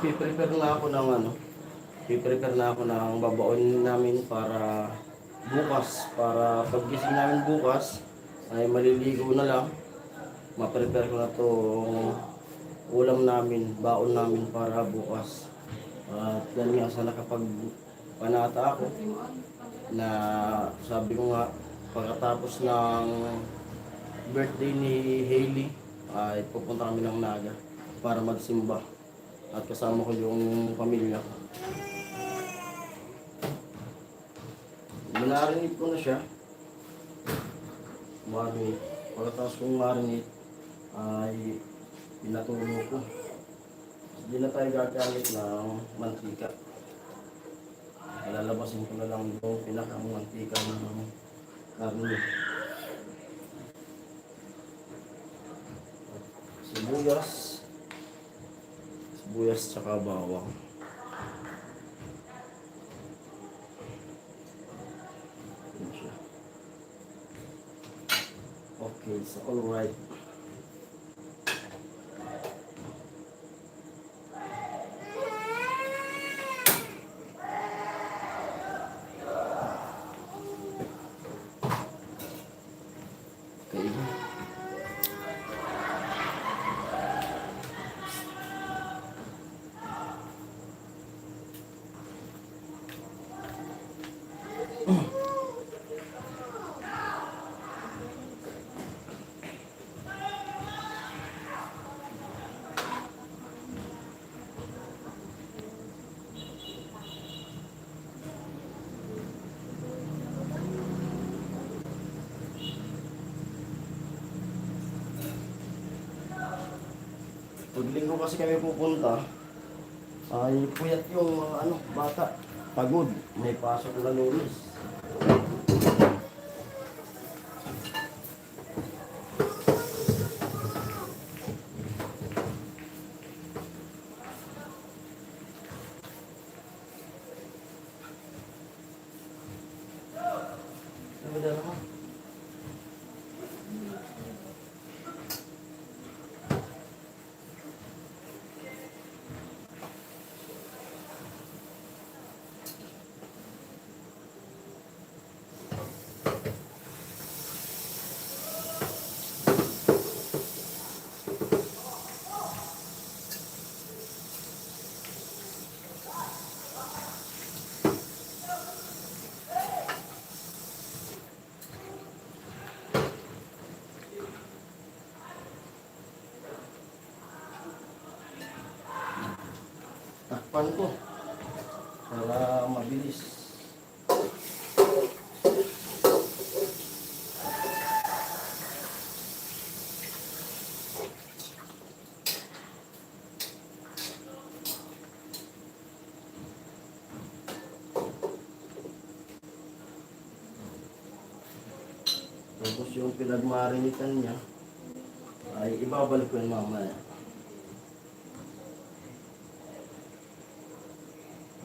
Piprepare na ako ng ano, piprepare na ako ng babaon namin para bukas. Para paggising namin bukas, ay maliligo na lang. Ma-prepare ko na itong ulam namin, baon namin para bukas. At yan nga, sa nakapagpanata ako na sabi ko nga, pagkatapos ng birthday ni Hailey, ay pupunta kami ng Naga para magsimba. At kasama ko yung pamilya ko. Minarinate ko na siya. Marinate. Pagkatapos kong marinate, ay pinatulo ko. Hindi na tayo gagamit ng mantika. Lalabasin ko na lang yung pinakamantika ng karne. Sibuyas tsaka bawang. Yan siya. Okay, so alright. Okay. Pag linggo kasi kami pupunta, ay puyat yung bata. Pagod. May pasok na Lunes. Ano ba dala mo? Takpan ko para mabilis. Tapos yung pinagmarinitan niya ay ibabalik ko yun mamaya.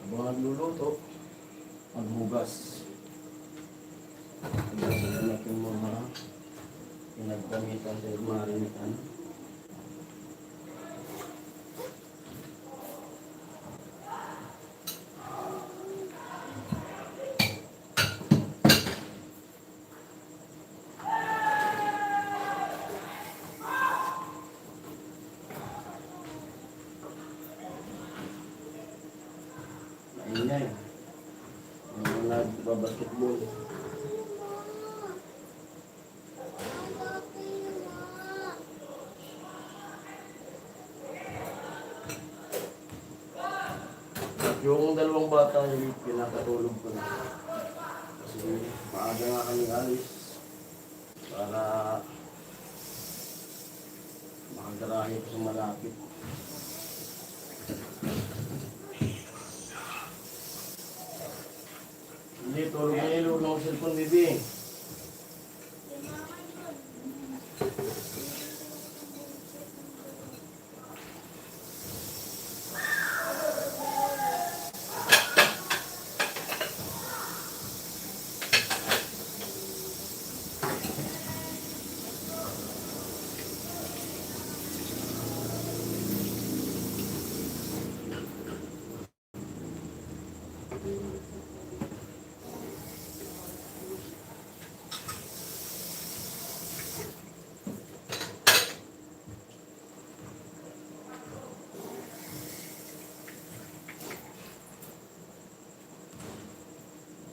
Habang nagluluto, maghugas. Hugasan natin yung mga pinagkamitan sa marinitan. Ingay. Yung nagbabasketball. At yung dalawang bata yung pinakatulog ko na. Kasi maaga nga kami alis para makagarahe ko sa malapit. Hindi, tulog na ilog ng cellphone, bibi.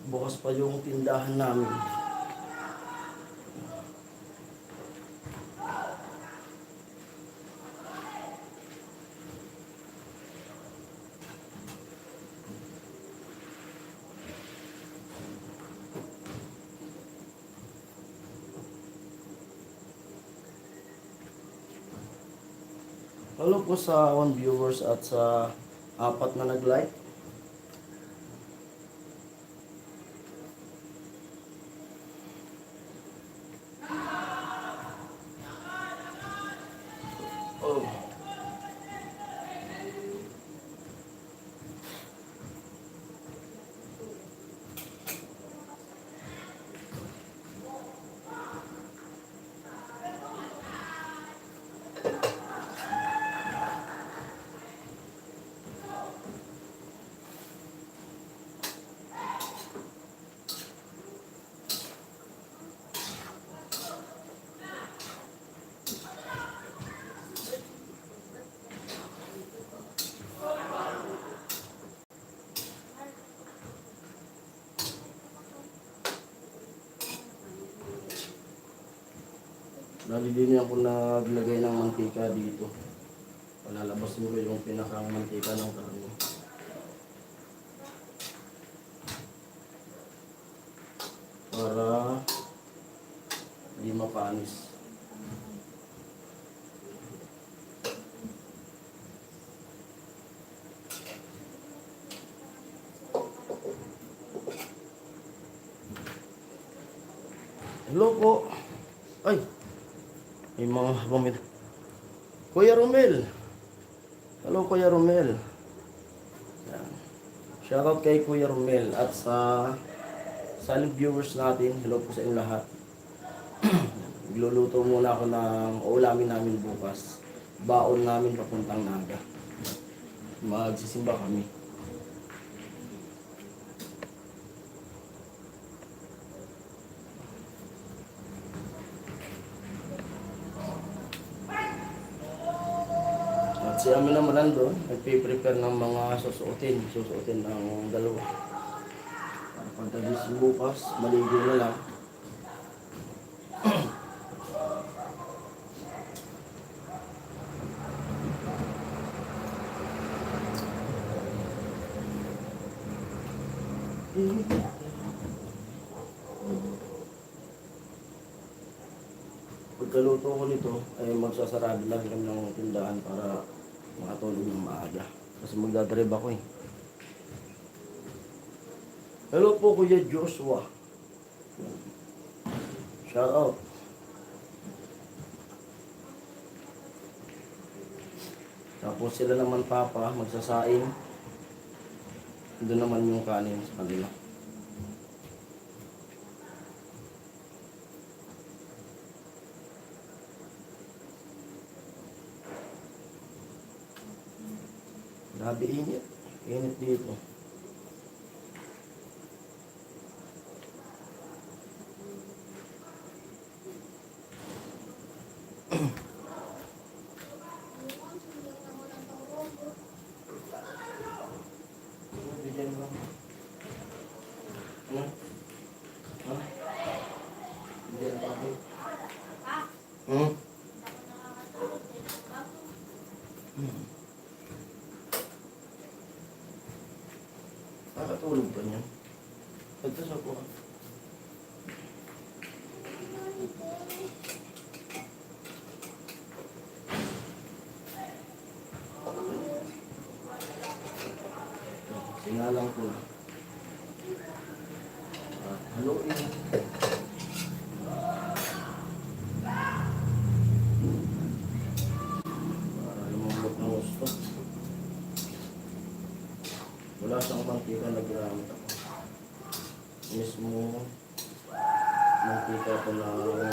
Bukas pa yung tindahan namin. Hello po sa 1 viewers at sa 4 na nag-like. Oh. Nalilinihan ko na naglagay ng mantika dito. Palalabas mo yung pinakang mantika ng karne. Para hindi mapanis. Hello po. Ay! May mga pamit. Kuya Romel. Hello Kuya Romel. Yan. Shoutout kay Kuya Romel at sa silent viewers natin. Hello po sa inyo lahat. Magluluto muna ako ng ulamin namin bukas. Baon namin papuntang Naga. Magsisimba kami. Si Amin naman nandun, nagpiprepare ng mga susuotin ng dalawa. Para pagdagising bukas, maligo na lang. Pagkaluto ko nito, ay magsasarado lang kami ng tindahan para makatulog ng maaga. Kasi magdadrive ako eh. Hello po Kuya Joshua. Shout out. Tapos sila naman papa, magsasaing. Doon naman yung kanin sa kanila. Grabe init. Init dito. Nakatulog pa niya. Pagkas ako. Sinalang ko. Haluin. Para lumambot ng gusto. Wala siyang mantika na ginamit ako. Mismo mantika ko na karne.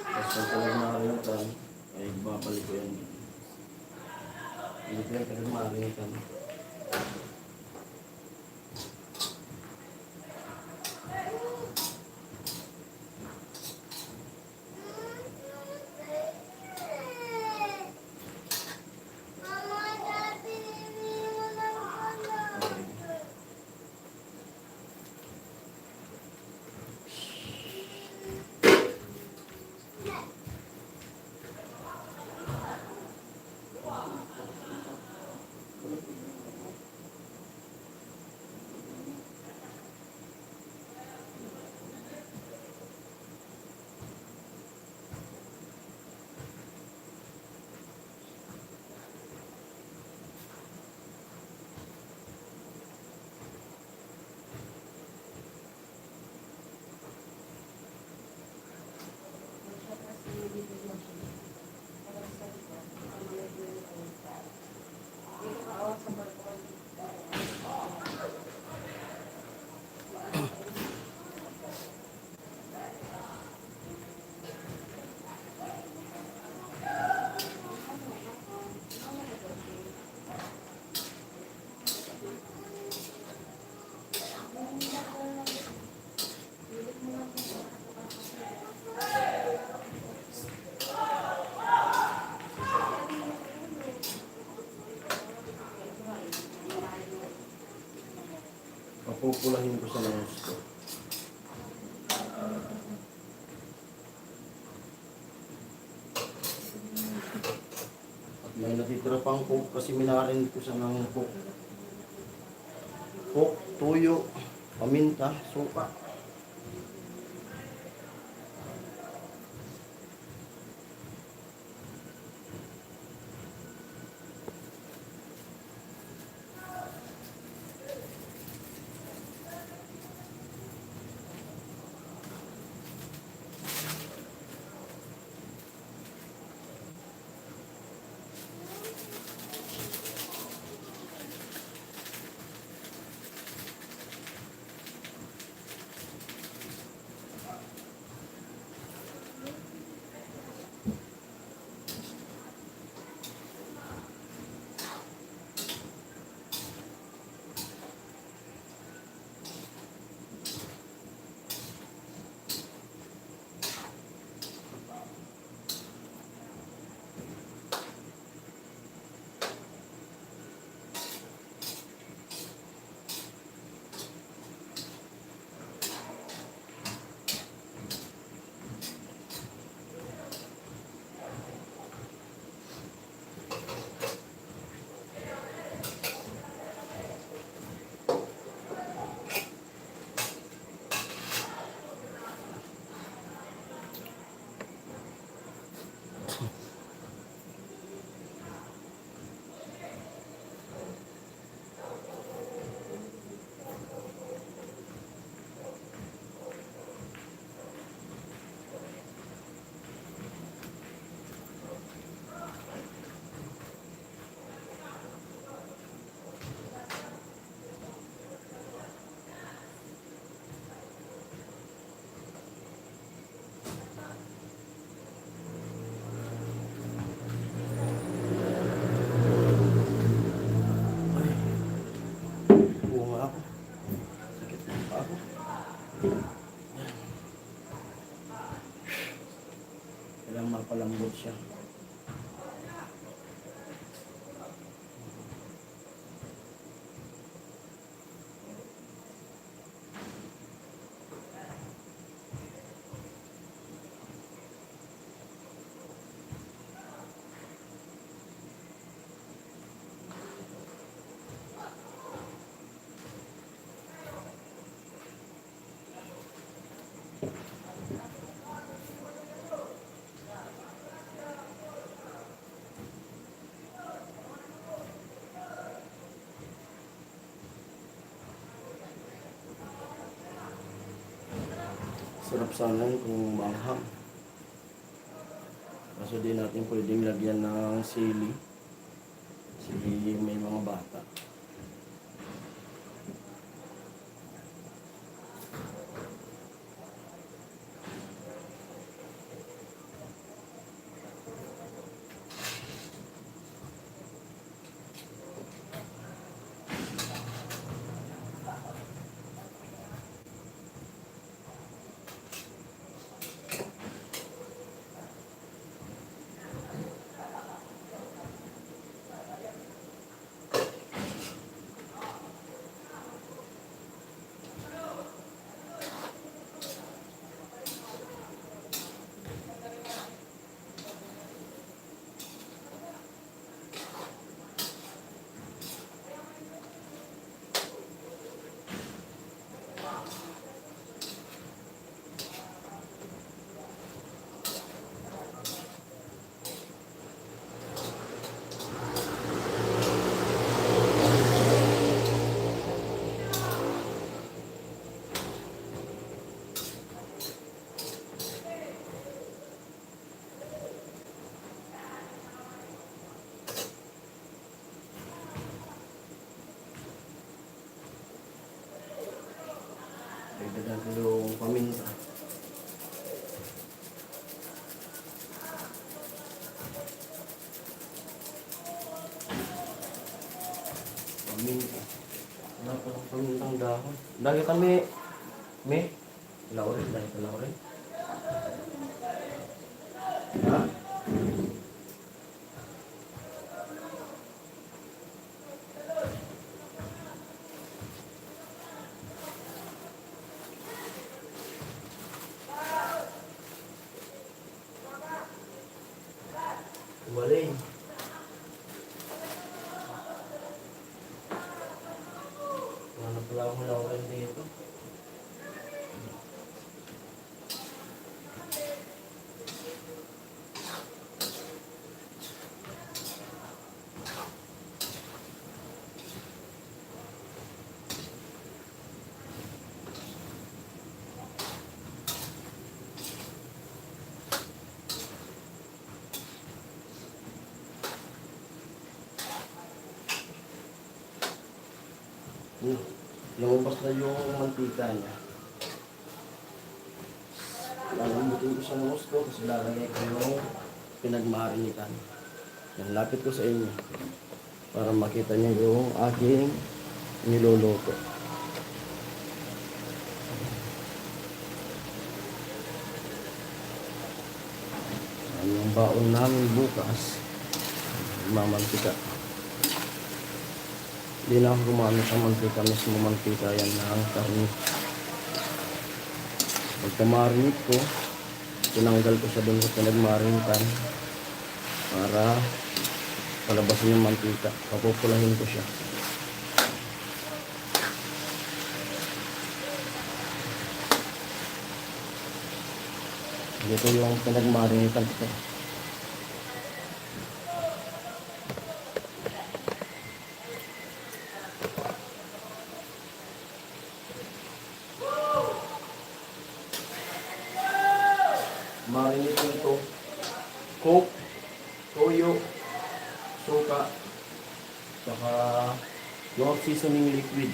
Tapos kung talagang nakalimutan, ay babalik ko yan. Hindi ko yan talagang makalimutan. Papupulahin ko sa nose ko. At may natitira pang coke kasi minarin ko sa ng coke. Coke, tuyo, paminta, suka. Bunga ako. Sakit na pa ako. Kailangan mapalambot siya. Sarap sana yun kung maanghang. Kaso di natin pwedeng lagyan ng sili. Sili may mga bata. Dagdagan ko yung paminta. Paminta. Wala pa ng pamintang dahon. Dahil kami, may laurel, dahil ka laurel. Ha? Wala akong lawan dito. Lumabas na yung mantika niya. Lalambutin ko siya ng gusto kasi lalagay ko yung pinagmarinitan. Yan, lapit ko sa inyo para makita niyo yung aking niluluto. Yan yung baon namin bukas. Mamantika. Hindi na ako gumamit ng mantika, mismo mantika yan ng karne. Pagka-marinate ko, tinanggal ko siya doon sa pinag-marinitan para palabasin yung mantika. Papupulahin ko siya. Dito yung pinag-marinitan ko. Marinate nito, coke, toyo, suka, saka yung seasoning liquid.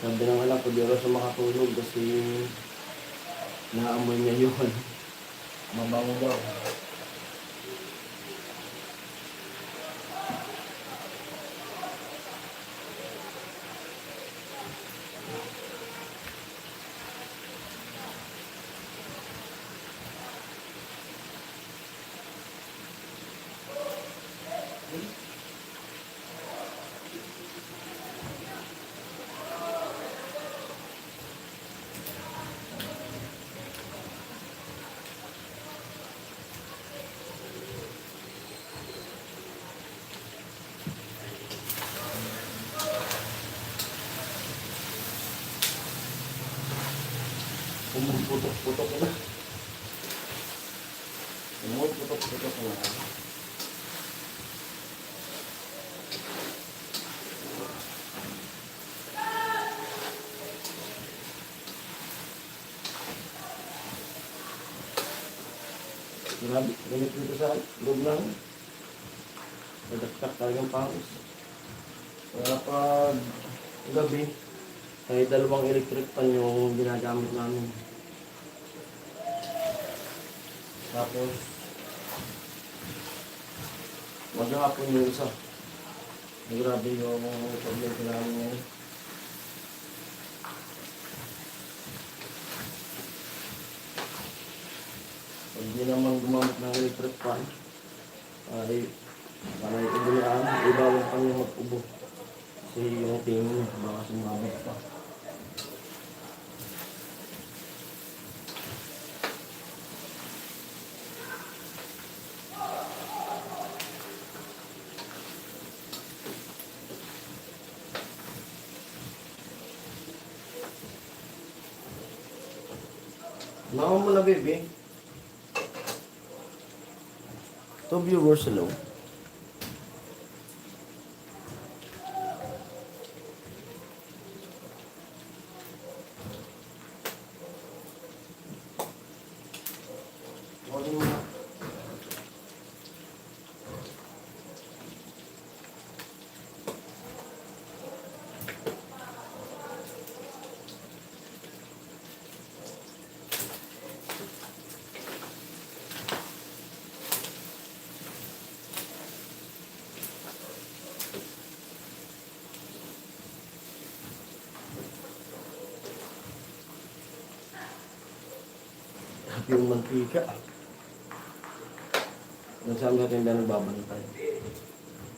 Sabi ng anak ko, di raw siya makatulog kasi naamoy niya yun. Mabango daw. Pumuputok-putok na. Pumuputok-putok na. Grabe, ganit dito sa loob lang. Nadaktak talagang pangis. Kaya pag gabi, ay dalawang electric pan yung ginagamit namin. Tapos, maghapon yung isa. Grabe yung problema namin ngayon. Pag di naman gumamit ng electric pan, ay panay ubo na ibawang pa yung mag-ubo. Kasi yung tingin baka sumabot pa. Mama mo na, baby. 2 viewers, hello. Morning, ma. yung mantika. Nagsama natin na nagbabantay.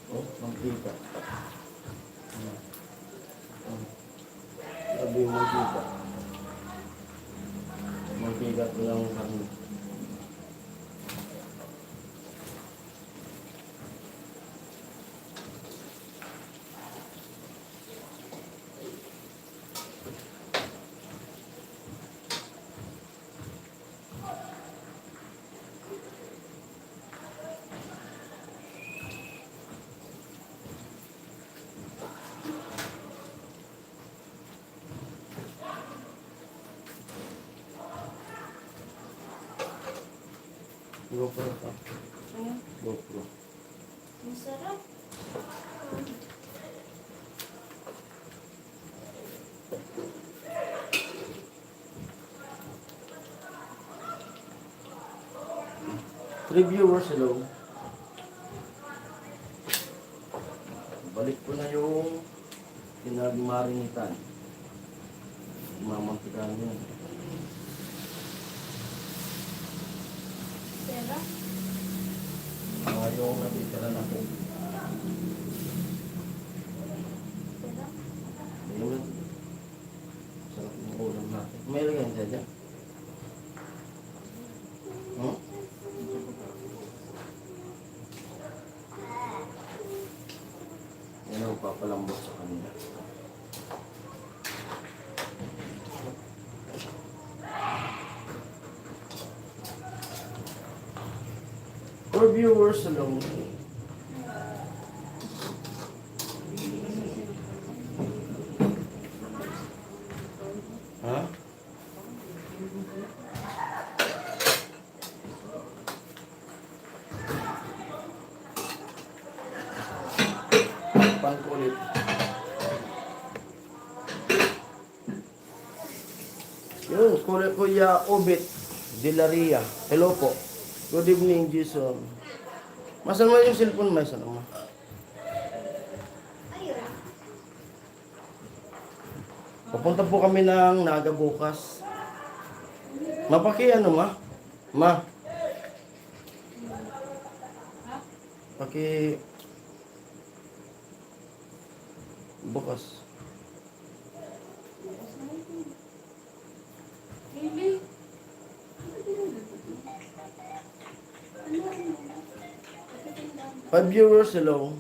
Oh, mantika. Sabi yung mantika. Mantika ko lang kami. GoPro pa. Ayan. GoPro. Masarap. 3 viewers, hello. Balik ko na yung pinagmarinitan. Mamantikan yun. Pera. Yung natitira na po. Pera. Ayun. Sarap ng ulam natin. May lagyan siya dyan. Hmm? Yan ang papalambot sa kanila. For viewers alone. Ha? Pangkulit. Yun, Kuya Obit Dilaria. Hello po. Good evening, Jason. Masan mo yung cellphone mo? Masan mo? Ayun. Papunta po kami ng Naga bukas. Mapaki ano, ma? Ma? Paki... Bukas. Really? 5 viewers, hello.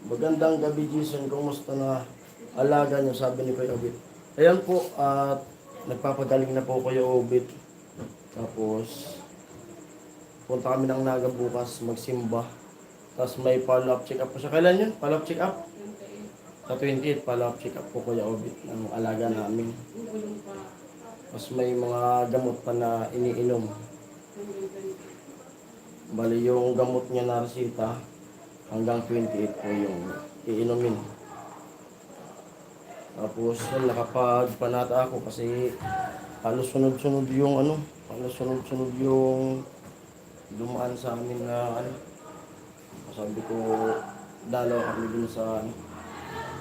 Magandang gabi, Jason. Kumusta na alaga niyo? Sabi ni Kuya Obit. Ayan po, at nagpapagaling na po Kuya Obit. Tapos, punta kami ng Naga bukas, magsimba. Tapos may follow-up check-up po siya. Kailan yun? Follow-up check-up? Sa 28, follow-up check-up po Kuya Obit ng alaga namin. Tapos may mga gamot pa na iniinom. Bali yung gamot niya na resita, hanggang 28 po yung iinumin. Tapos yun, nakapagpanata ako kasi halos sunod-sunod yung halos sunod-sunod yung dumaan sa amin na sabi ko, dalaw kami dun sa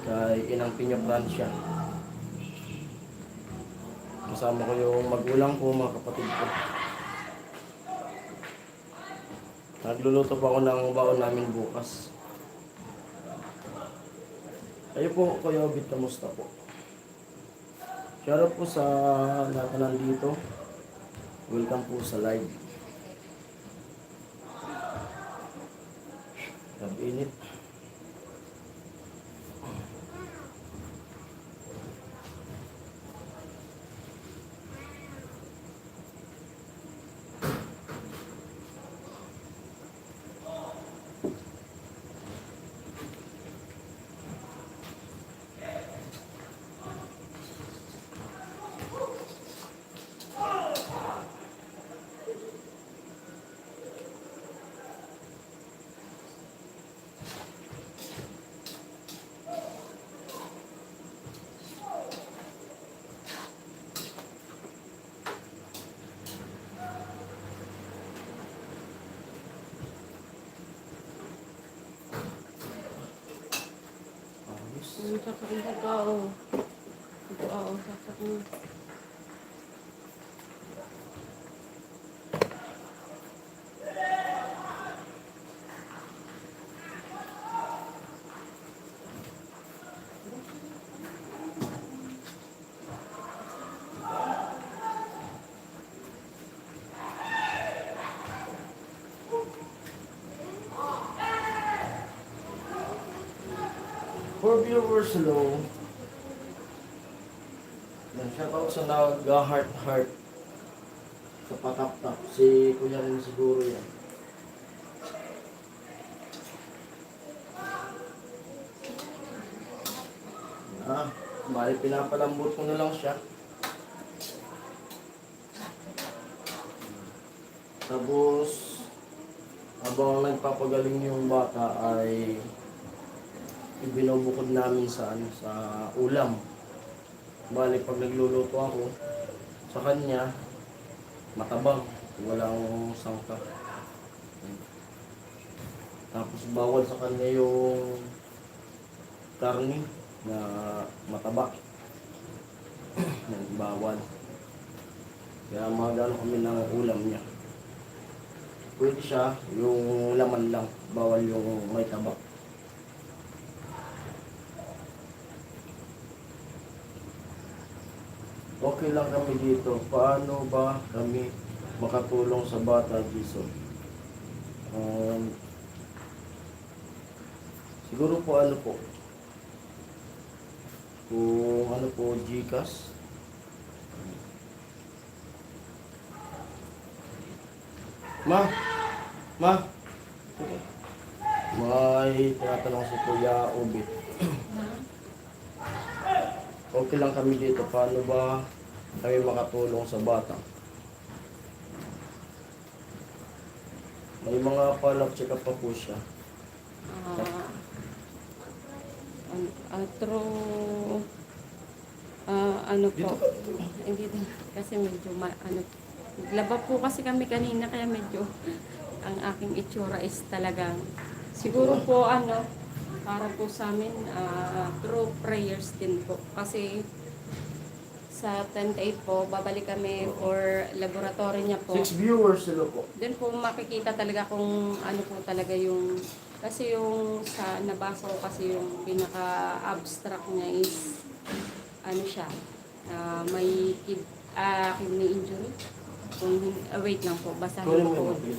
kay Inang Piña Francia. Kasama ko yung magulang ko, mga kapatid ko. Nagluluto pa ako ng baon namin bukas. Kayo po, Kuya Obit, kamusta po? Shoutout po sa lahat na nandito. Welcome po sa live. Init. Ang sakit ng tao. Ito, sakit na. For viewers, hello. Yan, shoutout sa nag-heart-heart sa patap-tap. Si Kuya rin siguro yan. Bali pinapalambot ko na lang siya. Tapos, habang nagpapagaling yung bata ay ibinubukod namin sa ulam. Bali pag nagluluto ako sa kanya, matabang, walang sangka. Tapos bawal sa kanya yung karni na mataba. Bawal. Kaya magano kami ng ulam niya. Pwede siya, yung laman lang, bawal yung may taba. Okay lang kami dito. Paano ba kami makatulong sa bata, Jason? Siguro po kung ano po, GCash. Ma! May tinatanong si Kuya Obit. Okay lang kami dito. Paano ba kami makatulong sa bata? May mga follow-up check-up pa po siya. Through, ano po, hindi din, kasi medyo, naglaba po kasi kami kanina, kaya medyo, ang aking itsura is talagang, siguro po, para po sa amin, through prayers din po. Kasi, sa 10-8 po, babalik kami for laboratory niya po. 6 viewers sila po. Then po makikita talaga kung ano po talaga yung, kasi yung sa nabasa ko kasi yung pinaka-abstract niya is ano siya, may kidney injury. Wait lang po, basahin Kunin ko mo po. yung mobile.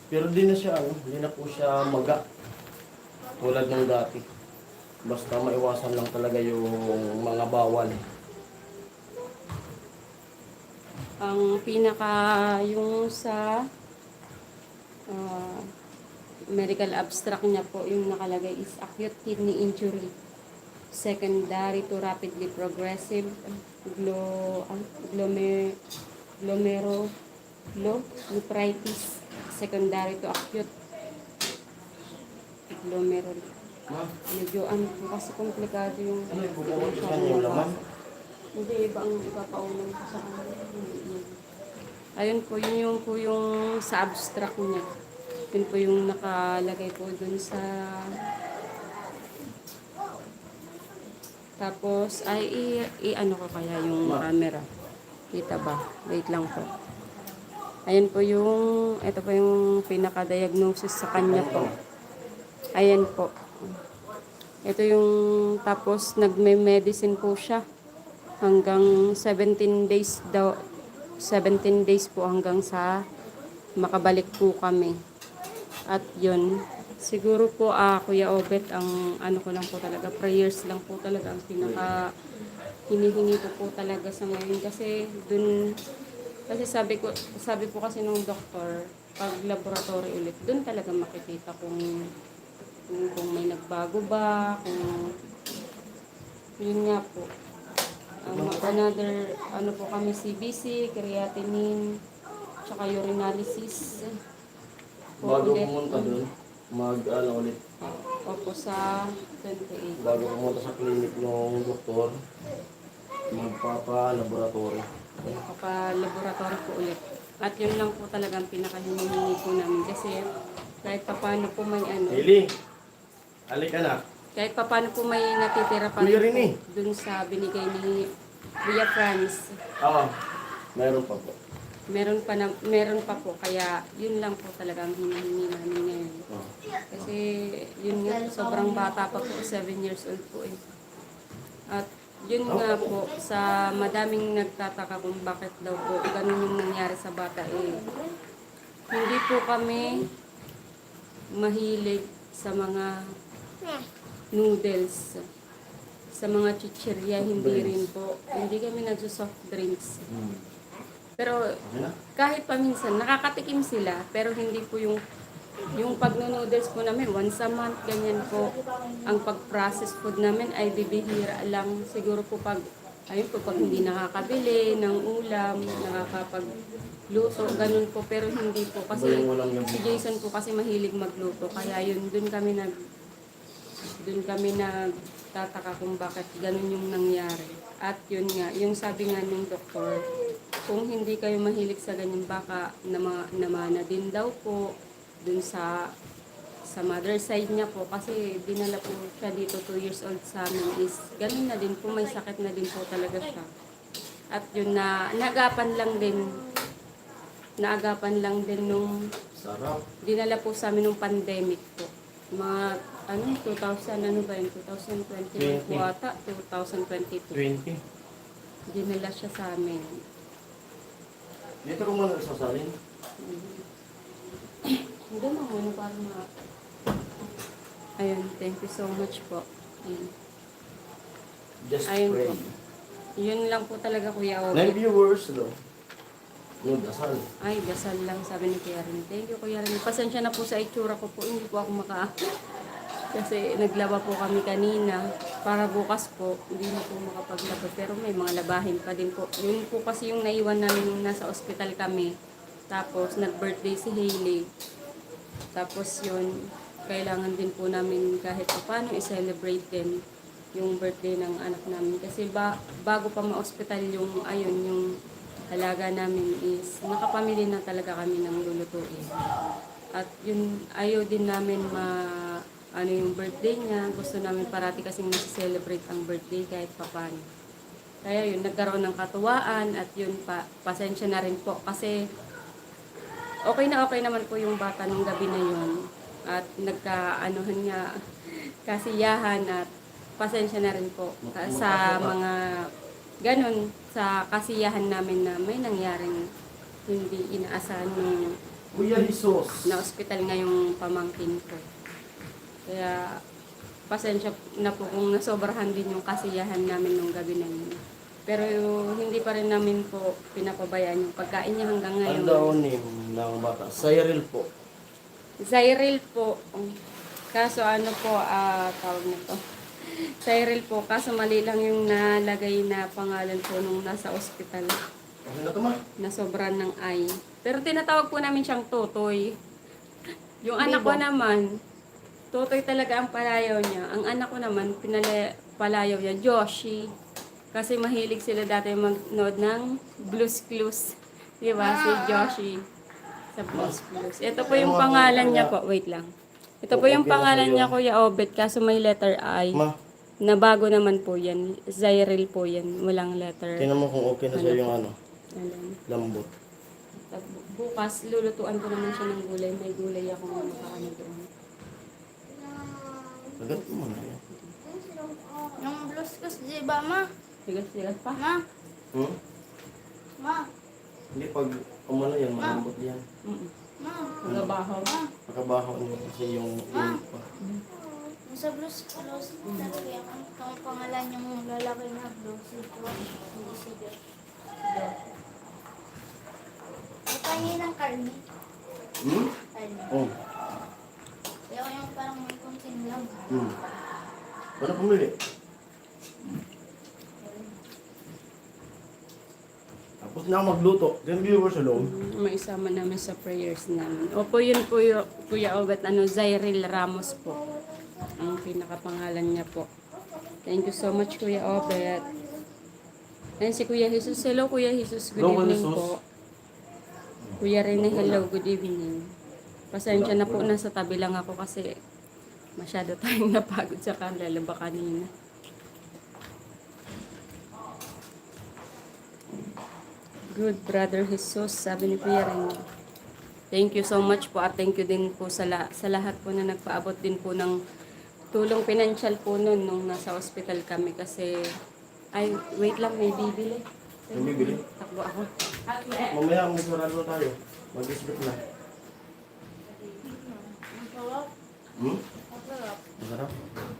Pero di na siya, hindi na po siya maga. Tulad ng dati. Basta maiwasan lang talaga yung mga bawal. Ang pinaka yung sa medical abstract niya po, yung nakalagay is acute kidney injury secondary to rapidly progressive glomerulonephritis secondary to acute glomerul. Medyo po kasi komplikado yung Ano, ibubukod sa kanya yung laman? hindi, iba ang ipapaunan ko sa kanya. Ayun po, yun yung sa abstract niya. Yun po yung nakalagay po dun sa... Tapos, ano ko kaya yung camera. Kita ba? Wait lang po. Ayan po yung, ito po yung pinaka-diagnosis sa kanya po. Ayan po. Ito yung, tapos nagme-medicine po siya. Hanggang 17 days daw, 17 days po hanggang sa makabalik po kami. At yun, siguro po Kuya Obet, ang ano ko lang po talaga, prayers lang po talaga ang pinaka hinihingi ko po talaga sa ngayon. Kasi dun, kasi sabi po kasi nung doktor, pag laboratory ulit, dun talaga makikita kung may nagbago ba, kung yun nga po. Another, ano po kami, CBC, creatinine, tsaka urinalysis. Bago pumunta doon, ulit. Opo, sa 28. Bago pumunta sa clinic ng doktor, magpapa-laboratory. Papa-laboratory po ulit. At yun lang po talagang pinakahiningi po namin. Kasi kahit papano po may ano, Hailey, alik ka na. kahit papano po may natitira pa Kuya rin rin eh. po dun sa binigay ni Kuya Franz. Oo, meron pa po. Meron pa po, kaya yun lang po talagang hinihingi namin ngayon. Oh. Kasi yun nga, sobrang bata pa po, 7 years old po eh. At yun nga po, sa madaming nagtataka kung bakit daw po ganun yung nangyari sa bata eh. Hindi po kami mahilig sa mga noodles, sa mga chichirya, hindi rin po. Hindi kami nagso-soft drinks. Pero Okay na? kahit paminsan, nakakatikim sila, pero hindi po yung pag-noodles po namin, once a month, ganyan po. Ang pag-process food namin ay bibihira lang. Siguro po pag, ayun po, pag hindi nakakabili ng ulam, nakakapagluto, ganun po. Pero hindi po, kasi Walang- walang gabi. si Jason po kasi mahilig magluto. Kaya yun, dun kami nagtataka kung bakit ganun yung nangyari. At yun nga, yung sabi nga ng doktor, kung hindi kayo mahilig sa ganyan, baka namana din daw po dun sa mother side niya po. Kasi dinala po siya dito, 2 years old sa amin, is ganun na din po, may sakit na din po talaga siya. At yun na, naagapan lang din nung Sarap. dinala po sa amin nung pandemic po. Mga 2000, ano ba yun? 2021 po 20. ata, 2022. 20. Dinala siya sa amin. Dito ko muna sasalin. Hindi mo muna para Ayun, thank you so much po. Ayun. Just Ayun pray. po. Yun lang po talaga, Kuya Obi. 9 viewers, no? No, dasal. Ay, dasal lang, sabi ni Kuya Rin. Thank you, Kuya Rin. Pasensya na po sa itsura ko po. Hindi po ako kasi naglaba po kami kanina. Para bukas po, hindi na po makapaglaba. Pero may mga labahin pa din po. Yun po kasi yung naiwan namin nung nasa ospital kami. Tapos, nag-birthday si Hailey. Tapos yun, kailangan din po namin kahit paano i-celebrate din yung birthday ng anak namin. Kasi bago pa ma-hospital yung halaga namin is nakapamili na talaga kami ng lulutuin. At yun, ayaw din namin yung birthday niya. Gusto namin parati kasing nasi-celebrate ang birthday kahit papano. Kaya yun, nagkaroon ng katuwaan at yun pasensya na rin po kasi okay naman po yung bata nung gabi na yun. At nagka-anuhan nga kasiyahan at pasensya na rin po sa mga ganun, sa kasiyahan namin na may nangyaring hindi inaasahan nung Kuya Jesus. na ospital ngayong pamangkin ko. Kaya pasensya na po kung nasobrahan din yung kasiyahan namin nung gabi na yun. Pero hindi pa rin namin po pinapabayaan yung pagkain niya hanggang ngayon. Ang daw name ng bata. Cyril po. Cyril po. Kaso tawag nito. Cyril po, kaso mali lang yung nalagay na pangalan po nung nasa ospital. Okay na ito, ma? Nasobran ng I. Pero tinatawag po namin siyang Totoy. Yung anak ko naman, Totoy talaga ang palayaw niya. Ang anak ko naman, palayaw niya, Joshi. Kasi mahilig sila dati magnood ng Blues Clues. Di ba? Si Joshi. Sa Blues Clues. Ito po yung pangalan niya po. Wait lang. Ito po yung pangalan niya, Kuya Obet. Kaso may letter I. Ma, Na bago naman po yan. Cyril po yan. Walang letter. tingnan mo kung okay na sa'yo yung Alam. lambot. Bukas, lulutuan ko naman siya ng gulay. May gulay ako makakaano doon. Agad mo na yan. Yung blues ko, di ba, ma? Sigas-sigas pa. Ma? Hmm? Ma? Hindi, pag umano yan, malambot yan. Ma? Magabahaw. Makabaho niyo kasi yung init pa. Yung sa blues ko, talaga ang pangalan yung lalaki na blues. Ito, hindi siya. Papahingi ng karne. Hmm? Karne. Oh. Kaya ko yung parang may konting lang. Hmm. Ano pumili? Tapos na ako magluto. 10 viewers sa loob. May isama namin sa prayers namin. Opo, yun po yung Kuya Obet, Zyril Ramos po. ang pinakapangalan niya po. Thank you so much, Kuya Obet. And si Kuya Jesus. Hello, Kuya Jesus. Good Hello, evening Jesus. po. Kuya Rene, hello. Good evening. Pasensya na po, nasa tabi lang ako kasi masyado tayong napagod sa kanila ba kanina. Good brother Jesus, sabi ni Kuya Rene. Thank you so much po at thank you din po sa lahat po na nagpaabot din po ng tulong pinansyal po nun nung nasa hospital kami kasi ay wait lang, may bibili. May bibili? Takbo ako. Mamaya may sarado tayo. Mag-isbit na. Ang sarap. Hmm? Ang sarap. Masarap?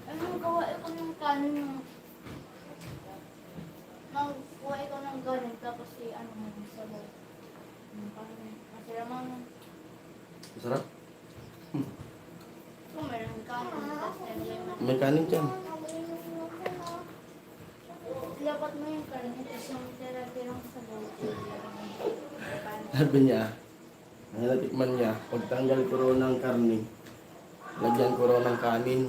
Ano gawa ko ng kanin ng... Nang ko ng ganin tapos ano mo sa loob. Yung kanin. Kasi naman Masarap? kung meron kanin tapos nilagay May kanin dyan. dapat mo yung kanin tapos yung tira-tirang sa loob. Sabi niya, ang natikman niya, pagtanggal ko ro ng karni, lagyan ko ro ng kanin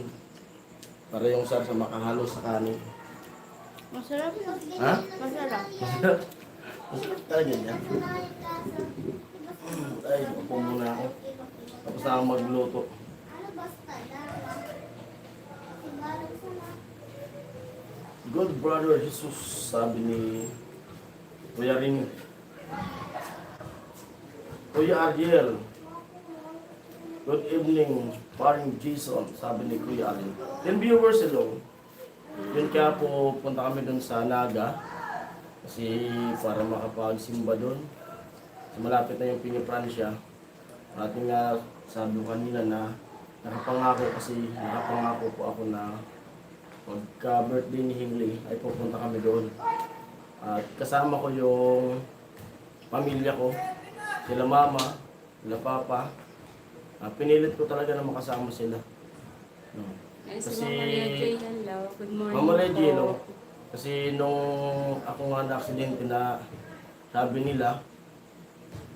para yung sarsa makahalo sa kanin. Masarap na. Ha? Masarap. Masarap. Masarap talaga yan. Ay, upo muna ako. Tapos na ako magluto. Good brother Jesus, sabi ni Kuya Rini. Kuya Ariel. Good evening, paring Jason, sabi ni Kuya Ariel. 10 viewers, hello. Yun kaya po punta kami dun sa Naga kasi para makapagsimba dun. So, malapit na yung Pinipransya. Ating nga sabi ko kanina na nakapangako po ako na pagka birthday ni Hingley ay pupunta kami doon. At kasama ko yung pamilya ko, sila mama, sila papa. Pinilit ko talaga na makasama sila. No. Ay, si Kasi- Mama Maria J, hello. Good morning Mama Reggie, po. no? Kasi nung ako nga na-aksidente na sabi nila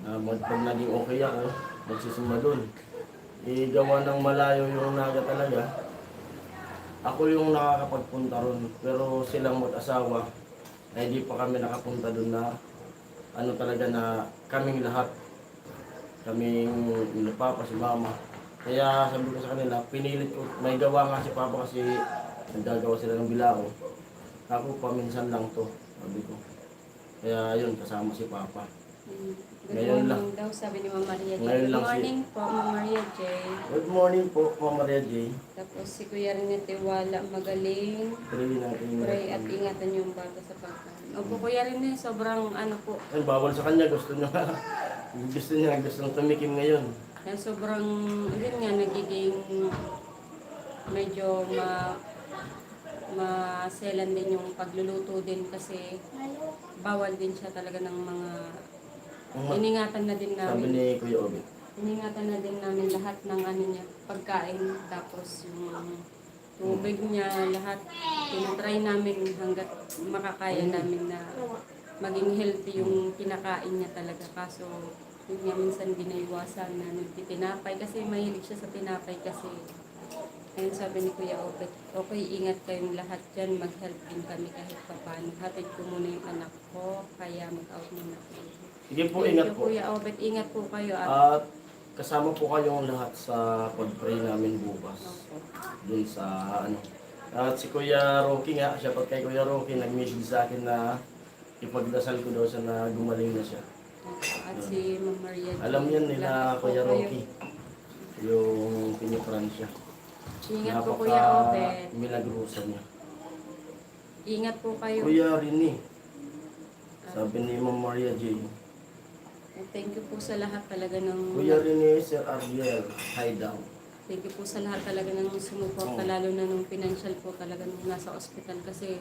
na pag naging okay ako, magsisimba doon. Gawa ng malayo yung Naga talaga. Ako yung nakakapagpunta ron, pero silang mag-asawa ay di pa kami nakapunta doon na ano talaga na kaming lahat. Kaming ni Papa, si Mama. Kaya sabi ko sa kanila, pinilit ko, may gawa nga si Papa kasi nagagawa sila ng bilao. Ako paminsan lang to, sabi ko. Kaya yun, kasama si Papa. Good Ngayon morning lang. daw, sabi ni Mama Maria J. Ngayon Good lang morning po, Mama Maria J. Good morning po, Mama Maria J. Tapos si Kuya Rene Tiwala, magaling. Pray natin Pray at ingatan yung bata sa pagkain. Opo, Kuya Rene, sobrang ano po. Ay, bawal sa kanya, gusto niya. gusto niya tumikim ngayon. Kaya sobrang, yun nga, nagiging medyo maselan din yung pagluluto din kasi bawal din siya talaga ng mga iningatan na din Sabi namin. ni Kuya Obi. Iningatan na din namin lahat ng ano niya, pagkain, tapos yung tubig niya, lahat. Tinatry namin hanggat makakaya namin na maging healthy yung kinakain niya talaga. Kaso, yun nga minsan ginaiwasan na nagtitinapay kasi mahilig siya sa tinapay kasi. Ayun sabi ni Kuya Obet, okay, ingat kayong lahat dyan, mag-help din kami kahit paano. Hatid ko muna yung anak ko, kaya mag-out muna kayo. Sige po, Thank ingat you, po. Kuya Obet, ingat po kayo. At kasama po kayong lahat sa pag-pray namin bukas. Opo. Dun sa ano. At si Kuya Rocky nga, siya pag kay Kuya Rocky, nag-message sa akin na ipagdasal ko daw siya na gumaling na siya. At si Ma'am Maria. Alam yan nila Lahat po Kuya kayo. Rocky, yung Pinipransya. Ingat po Kuya Obet. Milagrusan niya. Ingat po kayo. Kuya Rini, sabi ni Ma'am Maria J. Thank you po sa lahat talaga ng... Kuya Rini, Sir Ariel, hi daw. Thank you po sa lahat talaga ng sumuporta, lalo na nung financial po talaga nung nasa ospital kasi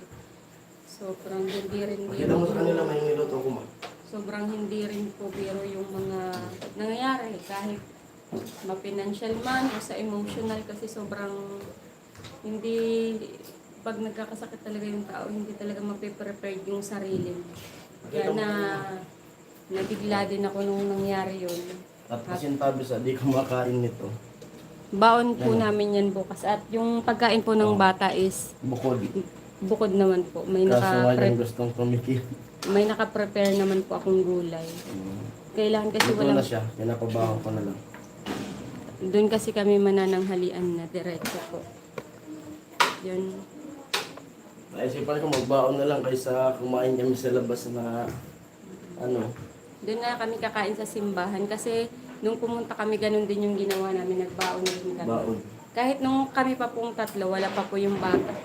sobrang hindi rin Pakita mo sa kanila may niluto ko ma. sobrang hindi rin po biro yung mga nangyayari kahit ma-financial man o sa emotional kasi sobrang hindi pag nagkakasakit talaga yung tao hindi talaga mape-prepare yung sarili mo. Kaya na nabigla din ako nung nangyari yun. At pasintabi sa di kumakain nito. Baon po namin yan bukas. At yung pagkain po ng bata is Bukod. bukod naman po. Kaso nga yung gustong tumikil. may naka-prepare naman po akong gulay. Kailangan kasi Luto na walang... siya. Pinapabaho ko na lang. Doon kasi kami manananghalian na diretso po. Yun. Naisipan ko magbaon na lang kaysa kumain kami sa labas na ano. Doon na kami kakain sa simbahan kasi nung pumunta kami ganun din yung ginawa namin, nagbaon na din kami. Baon. Kahit nung kami pa pong tatlo, wala pa po yung bata.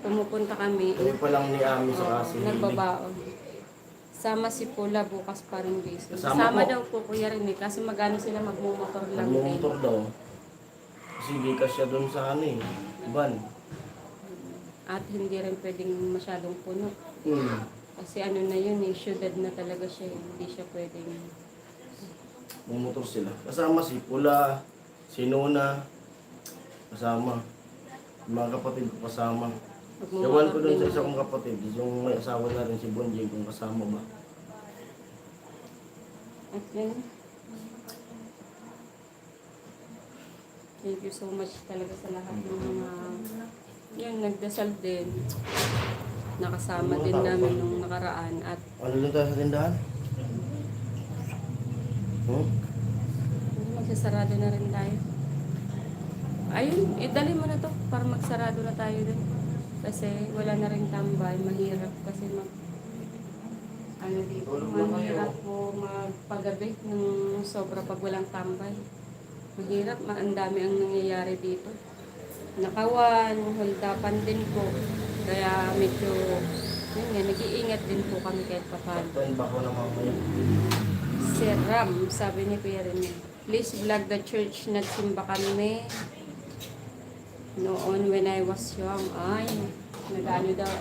Pumupunta kami, Kami pa lang ni Ami sa kasi. nagbabaon. Sama si Pula bukas pa rin guys. Kasama Sama po. daw po Kuya Rene kasi magano sila magmumotor lang din. Nagmumotor daw. Kasi likas siya doon sa ano eh. Van. At hindi rin pwedeng masyadong puno. Kasi ano na yun eh, syudad na talaga siya. Hindi siya pwedeng... Mumotor sila. Kasama si Pula, si Nona. Kasama. Yung mga kapatid ko kasama. Ewan ko doon sa isa kong kapatid. Yung may asawa na rin si Bonjing kung kasama ba. At yun. Thank you so much talaga sa lahat ng mga... Yun, nagdasal din. Nakasama din namin nung nakaraan. At Ano doon tayo sa tindahan? magsasarado na rin tayo. Ayun, idali mo na to para magsarado na tayo din. Kasi wala na rin tambay, mahirap kasi ano dito, mahirap po magpagabi ng sobra pag walang tambay. Mahirap, ang dami ang nangyayari dito. Nakawan, holdapan din po. Kaya medyo, yun nga, nag-iingat din po kami kahit paano. Ito ba ko na mamaya? Si Ram, sabi ni Kuya Rene, please vlog the church, nagsimba kami noon when I was young. Ay, nag-ano daw,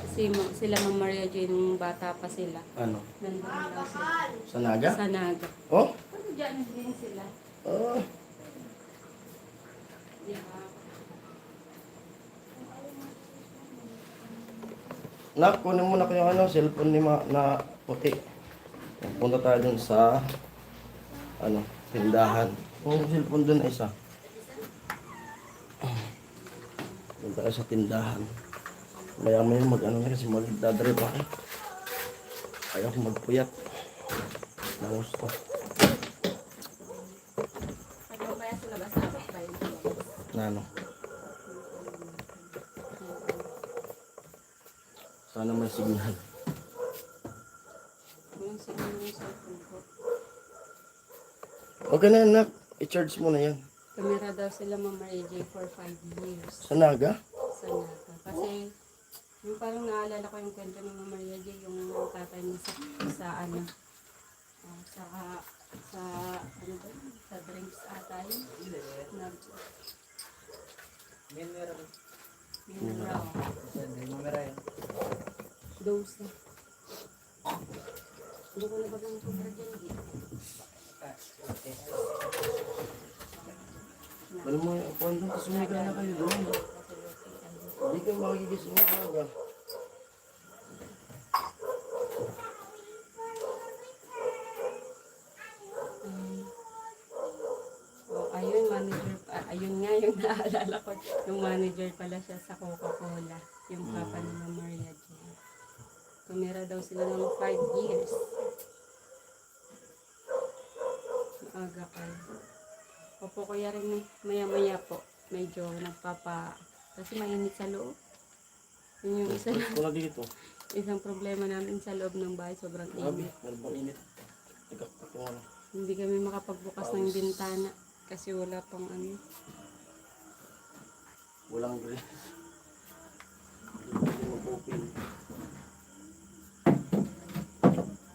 sila Ma'am Maria Jane, nung bata pa sila. Ano? Nandun daw sila. Sa Naga? Sa Naga. Oh? Ano dyan din sila? Oh. Yeah. Nak, kunin mo na ko yung ano, cellphone ni na puti. Punta tayo dun sa ano, tindahan. Yung cellphone dun ay isa. Punta tayo sa tindahan. Maya-maya mag-ano na kasi magdadrip ako. Ayaw ko magpuyat. Nangos ko. Ano ba yan sa labas? Dapat ba yun? Na ano. Sana may signal. Yung signal yung cellphone ko. Okay na yan, nak. I-charge mo na yan. Kamera daw sila Ma'am Maria J for 5 years. Sa Naga? Sa Naga. Kasi, yung parang naalala ko yung kwento ni Ma'am Maria J, yung tatay niya sa ano, sa ano ba, sa drinks ata yun. Mineral. Dose. Hindi ko na ba ganun ko para dyan, eh. Alam mo, kung doon, sumigay na kayo doon. Hindi ka makikigising na aga. Oh, ayun, manager, ayun nga yung naalala ko. Yung manager pala siya sa Coca-Cola. Yung papa ni Ma'am Maria J. Tumira daw sila ng 5 years. Maaga kayo. Opo, kuya rin maya-maya po. Medyo nagpapa... Kasi mainit sa loob. Yun yung isa Pwede ko na dito. isang problema namin sa loob ng bahay. Sobrang Grabe, init. meron bang init. Tigaktak yung ano. Hindi kami makapagbukas ng bintana. Kasi wala pang ano. Walang grease. Hindi mag-open.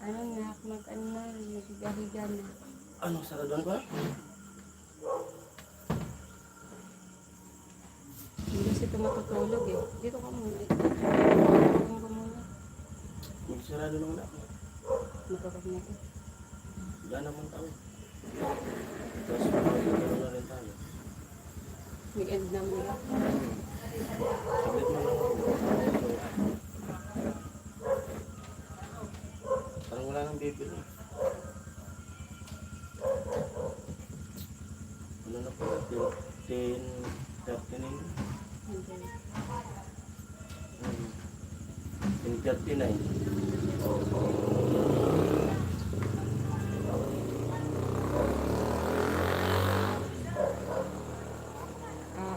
Ano na, mag-ano na, naghiga-higa na. Ano, saraduan ba? Hindi kasi ito matutulog eh. Dito ka muna. Dito ka muna. Magsarado naman ako. Matutulog na ito. Wala naman tao. Tapos magkakaroon na rin tayo. Mag-end na muna. Saglit mo lang ako. Parang wala nang bibili. Ano na po natin? 10:39. Okay. 10:39.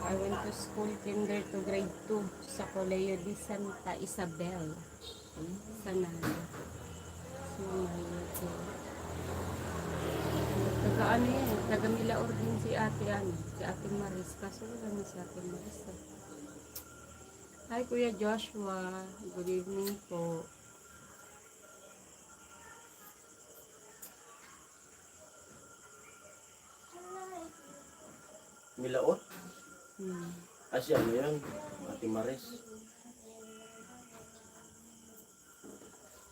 I went to school kinder to grade 2 sa Colegio de Santa Isabel. Sa Nala. So, taga ano yan, taga Milaor din si ate ano, si ate Maris. Kaso wala na si ate Maris. Hi Kuya Joshua, good evening po. Milaot? Hmm. Asya ano yun? Ate Maris.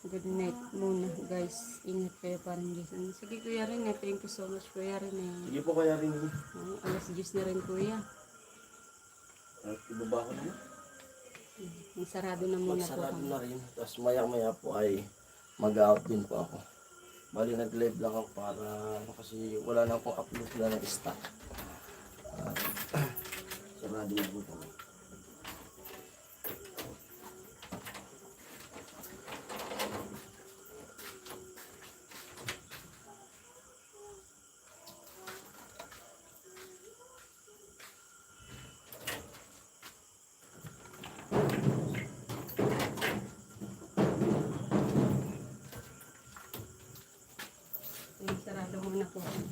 Good night muna guys. Ingat kayo parang Jason. Sige Kuya Rene, thank you so much Kuya Rene. Sige po kaya rin. Alas 10 na rin Kuya. At ibaba ko naman. Sarado na muna po Magsarado kami. na rin. Tapos maya po ay mag-out din po ako. Bali nag-live lang ako para kasi wala na akong upload na ng stock. Sarado na po kami. Sarado muna po kami.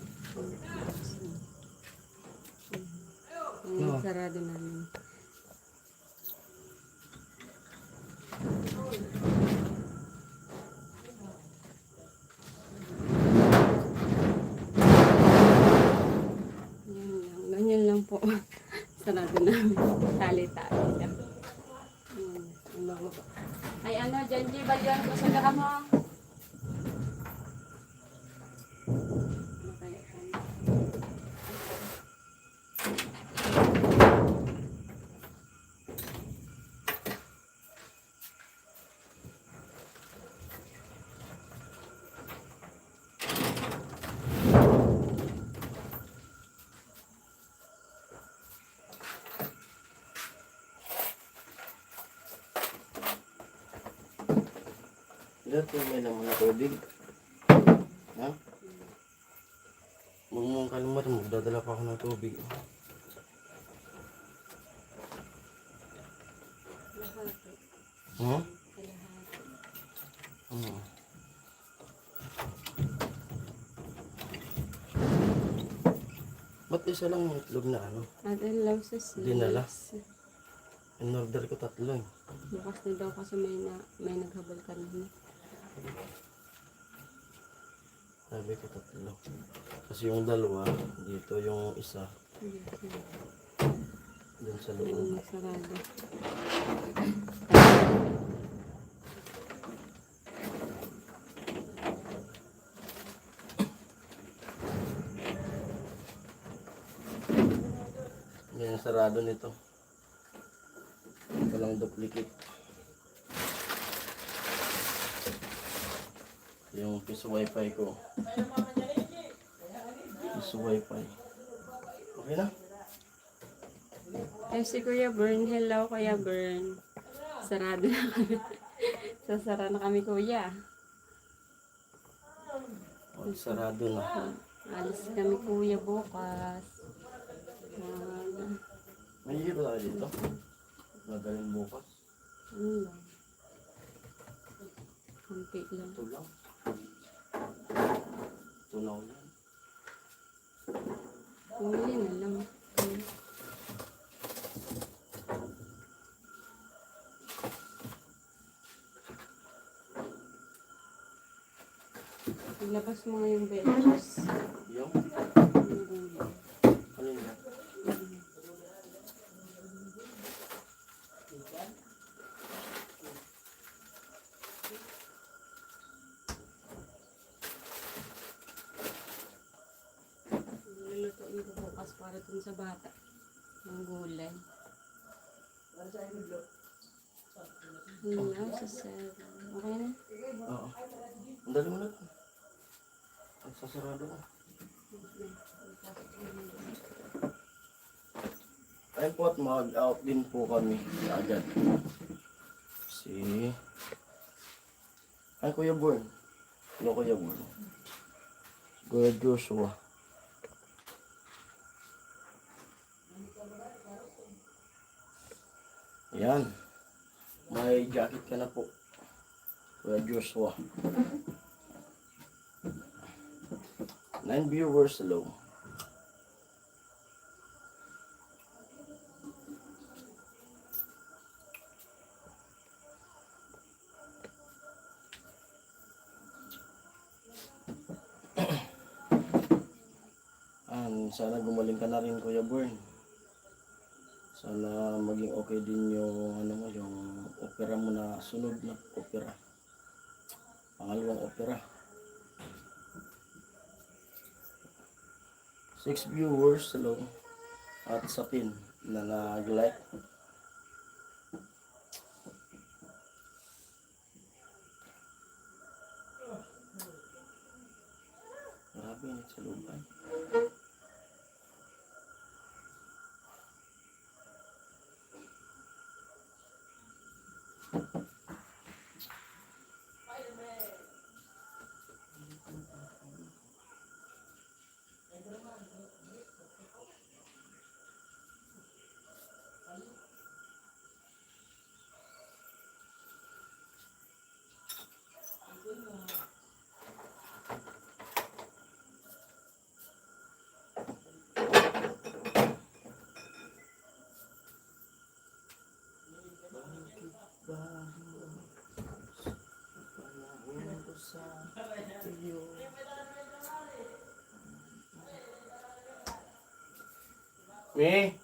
Sarado namin. Ganyan lang po. Sarado namin. Tali-tali lang. Ang bago po. Ay ano, Janji, baliwan ko sa daka mo. Dito may naman na tubig. Ha? Huwag mong kalimutan, magdadala pa ako ng tubig. Ha? Ba't isa lang yung itlog na ano? Adel lang sa sis. Dinala? In-order ko 3 eh. Bukas na daw kasi may naghabol kanina. Sabi ko 3. Kasi yung 2, dito yung isa, dun sa Yung loob. sarado. Yan yung sarado nito. Walang duplicate. Yung piso wifi ko. Piso wifi. Okay na? Eh si Kuya Bern, hello Kuya Bern. Sarado na kami. Sasara na kami Kuya. Sarado na. Alis kami Kuya bukas. May hiro tayo dito. Magaling bukas. Ano lang. Kunti lang. Ito lang. Tunaw yan. Pumili na lang. Ilabas mo nga yung benches. Yung? Ano yun? Lulutuin ko bukas para dun sa bata. Ng gulay. Hello, sa 7. Okay na? Oo. Ang dali mo na. Ang sasarado ko. Ayun po at mag-out din po kami agad. Si... Ay, Kuya Born. Hello, Kuya Born. Kuya Joshua. Yan. May jacket ka na po. Kuya Joshua. 9 viewers, hello. Sana gumaling ka na rin, Kuya Born. Sana maging okay din yung ano mo, yung opera mo na sunod na opera. Pangalawang opera. 6 viewers, hello. At sa pin na nag-like. Grabe, init sa lupa. Me?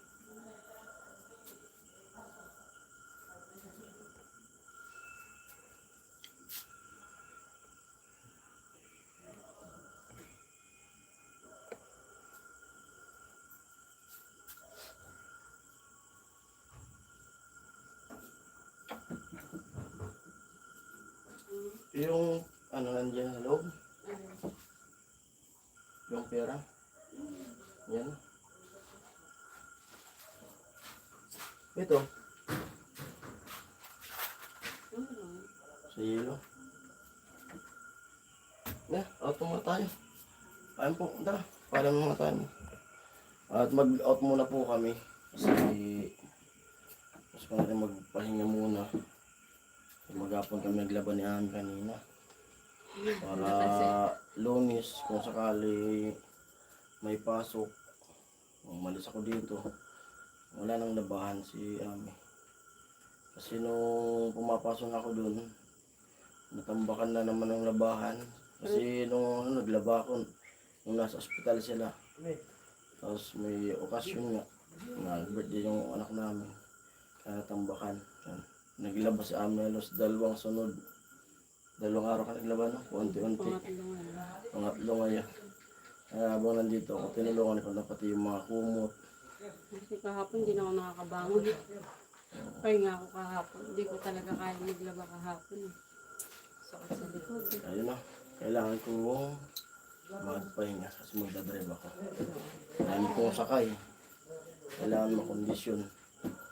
Yung ano nandiyan sa loob? Yung pera? Yan. Ito. Sa yelo. Na, out muna tayo. Ayun po, tara. Paalam muna tayo. At mag-out muna po kami. Kasi mas pa natin magpahinga muna. Maghapon kami naglaban ni Ami kanina. Para Lunes, kung sakali may pasok, umalis ako dito. Wala nang labahan si Ami. Kasi nung pumapasok ako dun, natambakan na naman ang labahan. Kasi nung naglaba ako, nung nasa ospital sila. Tapos may okasyon nga, nag-birthday yung anak namin. Kaya natambakan. Naglaba si Ami halos dalawang sunod. 2 araw ka naglaba, no? Unti-unti. Pangatlo ngayon. Kaya habang nandito ako, tinulungan ko na pati yung mga kumot. Kasi kahapon hindi na ako nakakabangon. Kaya nga ako kahapon. Hindi ko talaga kaya maglaba kahapon. Sakit sa likod. Ayun na. Kailangan ko magpahinga kasi magdadrive ako. Kaya hindi ko sakay. Kailangan makondisyon.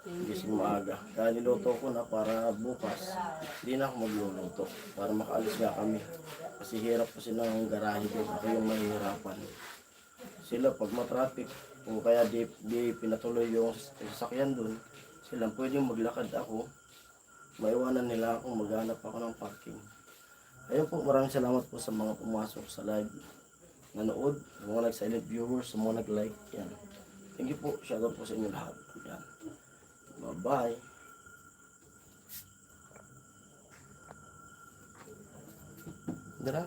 Gising maaga. Kaya niluto ko na para bukas, hindi na ako magluluto. Para makaalis nga kami. Kasi hirap kasi ng garahe ko. Ako yung mahihirapan. Sila pag matraffic, o kaya di pinatuloy yung sasakyan dun, sila pwedeng maglakad ako. Maiwanan nila ako, maghanap ako ng parking. Ayun po, maraming salamat po sa mga pumasok sa live. Nanood, sa mga nag-silent viewers, sa mga nag-like. Yan. Thank you po. Shoutout po sa inyo lahat. Yan. Bye-bye. Dara.